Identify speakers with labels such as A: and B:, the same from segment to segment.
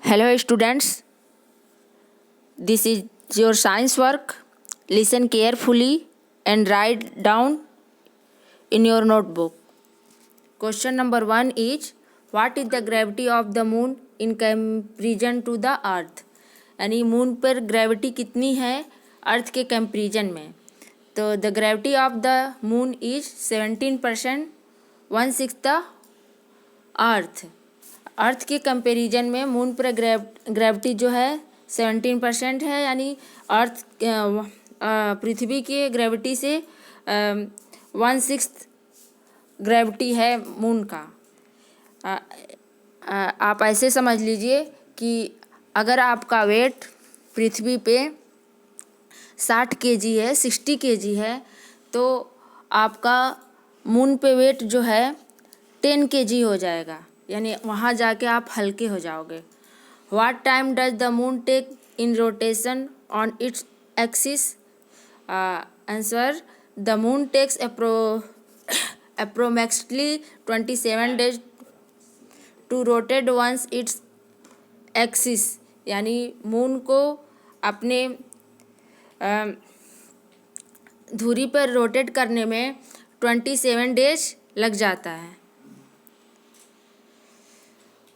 A: Hello students, this is your science work. Listen carefully and write down in your notebook. Question number 1 is, what is the gravity of the moon in comparison to the earth? यानी moon पर gravity कितनी है अर्थ के comparison में। तो the gravity of the moon is 17%, 1/6 the earth के comparison में moon पर ग्रेविटी जो है 17% है, यानी अर्थ पृथ्वी के ग्रेविटी से 1/6 ग्रेविटी है मून का। आप ऐसे समझ लीजिए कि अगर आपका वेट पृथ्वी पे 60 kg है, 60 kg है, तो आपका मून पे वेट जो है 10 kg हो जाएगा, यानी वहाँ जाके आप हल्के हो जाओगे। What time does the moon take in rotation on its axis? Answer, the moon takes approximately 27 days to rotate once its axis, यानी मून को अपने धुरी पर रोटेट करने में 27 डेज लग जाता है।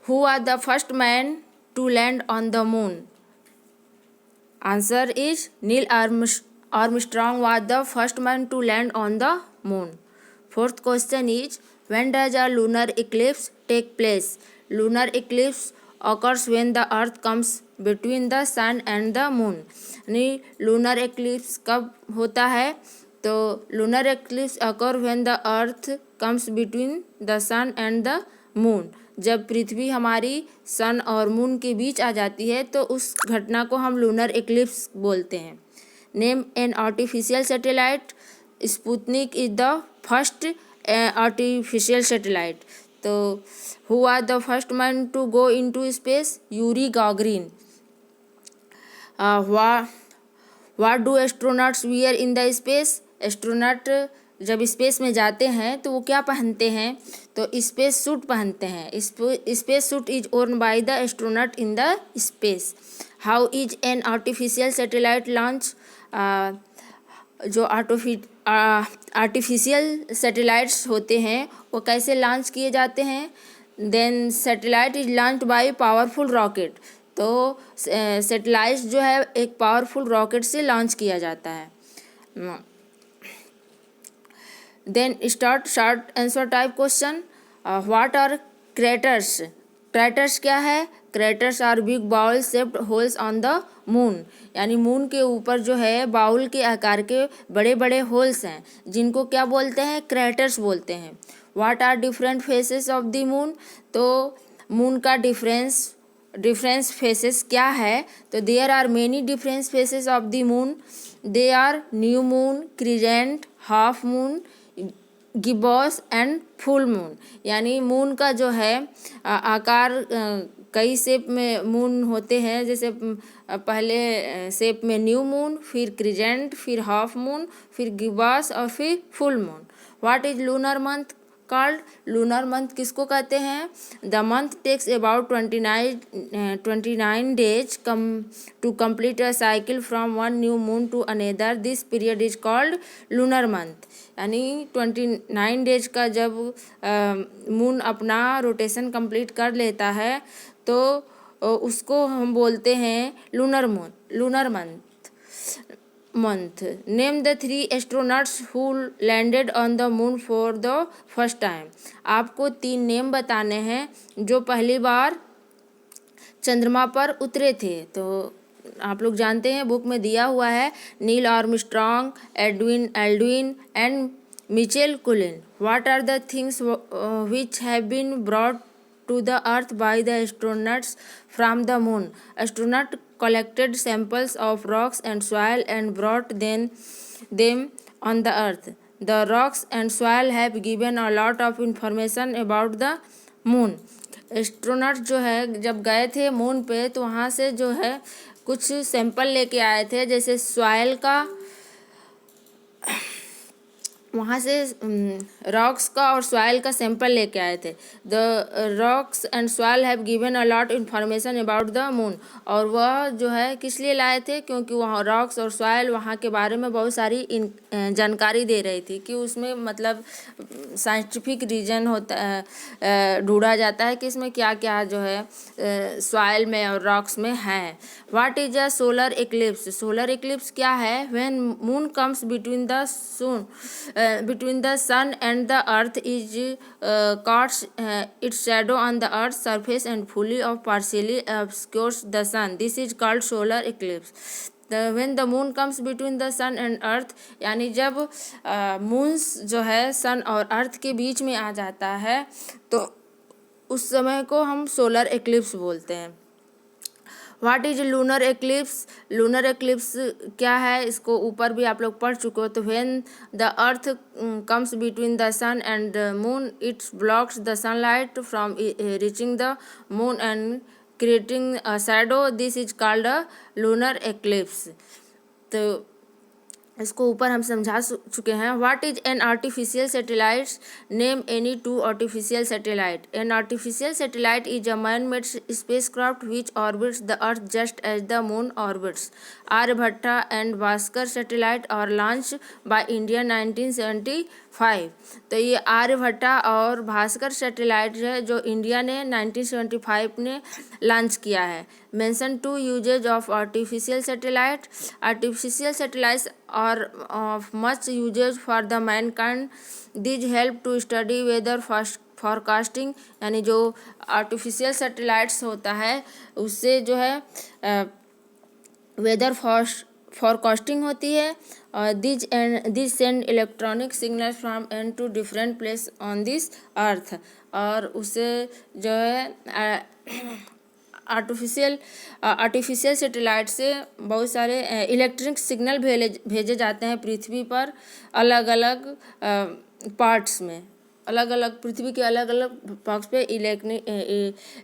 A: Who was the first man to land on the moon? Answer is Neil Armstrong was the first man to land on the moon. Fourth question is, when does a lunar eclipse take place? Lunar eclipse occurs when the earth comes between the sun and the moon. यानी lunar eclipse कब होता है? तो lunar eclipse occur when the earth comes between the sun and the moon. जब पृथ्वी हमारी सन और moon के बीच आ जाती है तो उस घटना को हम लूनर एक्लिप्स बोलते हैं। Name an artificial satellite. Sputnik is the first artificial satellite. तो who was the first man to go into space? Yuri Gagarin. What do astronauts wear in the space? Astronaut जब space में जाते हैं तो वो क्या पहनते हैं? तो स्पेस सूट पहनते हैं। Space suit is worn by the astronaut in the space. How is an artificial satellite launch? जो आर्टिफिशियल सैटेलाइट्स होते हैं वो कैसे लॉन्च किए जाते हैं? Then satellite is launched by powerful rocket. तो सैटेलाइट जो है एक पावरफुल रॉकेट से लॉन्च किया जाता है। Then start short answer type question. What are craters? Craters क्या है? Craters are big bowl shaped holes on the moon. यानी मून के ऊपर जो है बाउल के आकार के बड़े बड़े होल्स हैं, जिनको क्या बोलते हैं? क्रेटर्स बोलते हैं। What are different phases of the moon? तो मून का डिफरेंस फेसेस क्या है? तो there are many difference phases of the moon. They are new moon, crescent, half moon, gibbous and full moon. यानी मून का जो है आकार कई शेप में मून होते हैं, जैसे पहले शेप में न्यू मून, फिर क्रिजेंट, फिर हाफ मून, फिर गिबॉस और फिर full moon. What is lunar month called? Lunar month किसको कहते हैं? The month takes about 29 days to complete a cycle from one new moon to another. This period is called lunar month. यानी 29 days का जब moon अपना rotation complete कर लेता है तो उसको हम बोलते हैं lunar month. Name the 3 astronauts who landed on the moon for the first time. आपको 3 नेम बताने हैं जो पहली बार चंद्रमा पर उतरे थे। तो आप लोग जानते हैं, बुक में दिया हुआ है, Neil Armstrong, Edwin Aldrin and Michael Collins. What are the things which have been brought to the earth by the astronauts from the moon? Astronauts collected samples of rocks and soil and brought them on the earth. The rocks and soil have given a lot of information about the moon. Astronaut जो है जब गए थे moon पे तो वहाँ से जो है कुछ सैंपल लेके आए थे, जैसे वहाँ से रॉक्स का और सॉइल का सैंपल लेके आए थे। The rocks and soil have given a lot information about the moon. और वह जो है किस लिए लाए थे, क्योंकि वहाँ रॉक्स और सॉइल वहाँ के बारे में बहुत सारी जानकारी दे रही थी कि उसमें मतलब साइंटिफिक रीजन होता है, ढूंढा जाता है कि इसमें क्या क्या जो है सॉइल में और रॉक्स में है। What is a solar Eclipse? Solar Eclipse क्या है? When moon comes between the sun and the earth is casts its shadow on the earth's surface and fully or partially obscures the sun. This is called solar eclipse. When the moon comes between the sun and earth, यानी जब moons जो है सन और अर्थ के बीच में आ जाता है तो उस समय को हम सोलर एक्लिप्स बोलते हैं। What is lunar eclipse? Lunar eclipse क्या है, इसको ऊपर भी आप लोग पढ़ चुके हो। तो when the earth comes between the sun and moon its blocks the sunlight from reaching the moon and creating a shadow, this is called a lunar eclipse. तो इसको ऊपर हम समझा चुके हैं। What is an artificial satellite? Name any two artificial satellite. An artificial satellite is a man made spacecraft which orbits the earth just as the moon orbits. Aryabhata and Bhaskar satellite और launch by India 1975। तो ये आर्यभट्टा और Bhaskar satellite है जो India ने 1975 ने launch किया है। Mention two uses of artificial satellite. Artificial satellites are of much usage for the mankind. These help to study weather forecasting। यानी जो आर्टिफिशियल सैटेलाइट्स होता है उससे जो है वेदर फोरकास्टिंग होती है। और this send electronic signal from and to different place on this earth. और उससे जो है आर्टिफिशियल सैटेलाइट से बहुत सारे इलेक्ट्रिक सिग्नल भेजे जाते हैं पृथ्वी पर अलग अलग पार्ट्स में, अलग अलग पृथ्वी के अलग अलग पक्ष पे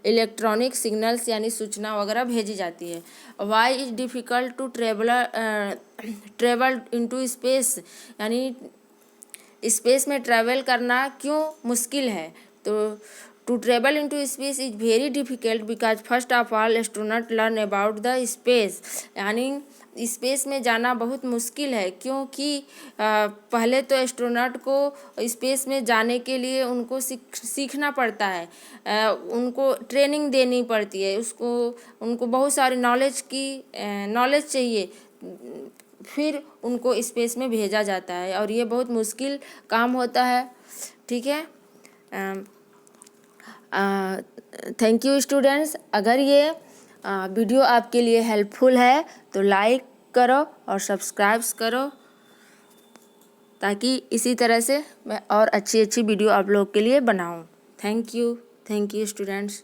A: इलेक्ट्रॉनिक सिग्नल्स यानी सूचना वगैरह भेजी जाती है। Why is difficult to travel into space? यानी स्पेस में ट्रैवल करना क्यों मुश्किल है? तो to travel into space is very difficult because first of all astronaut learn about the space. यानी स्पेस में जाना बहुत मुश्किल है क्योंकि पहले तो एस्ट्रोनॉट को स्पेस में जाने के लिए उनको सीखना पड़ता है, उनको ट्रेनिंग देनी पड़ती है, उनको बहुत सारी नॉलेज चाहिए, फिर उनको स्पेस में भेजा जाता है और ये बहुत मुश्किल काम होता है। ठीक है, थैंक यू स्टूडेंट्स। अगर ये वीडियो आपके लिए हेल्पफुल है तो लाइक करो और सब्सक्राइब करो ताकि इसी तरह से मैं और अच्छी वीडियो आप लोग के लिए बनाऊं। Thank you students.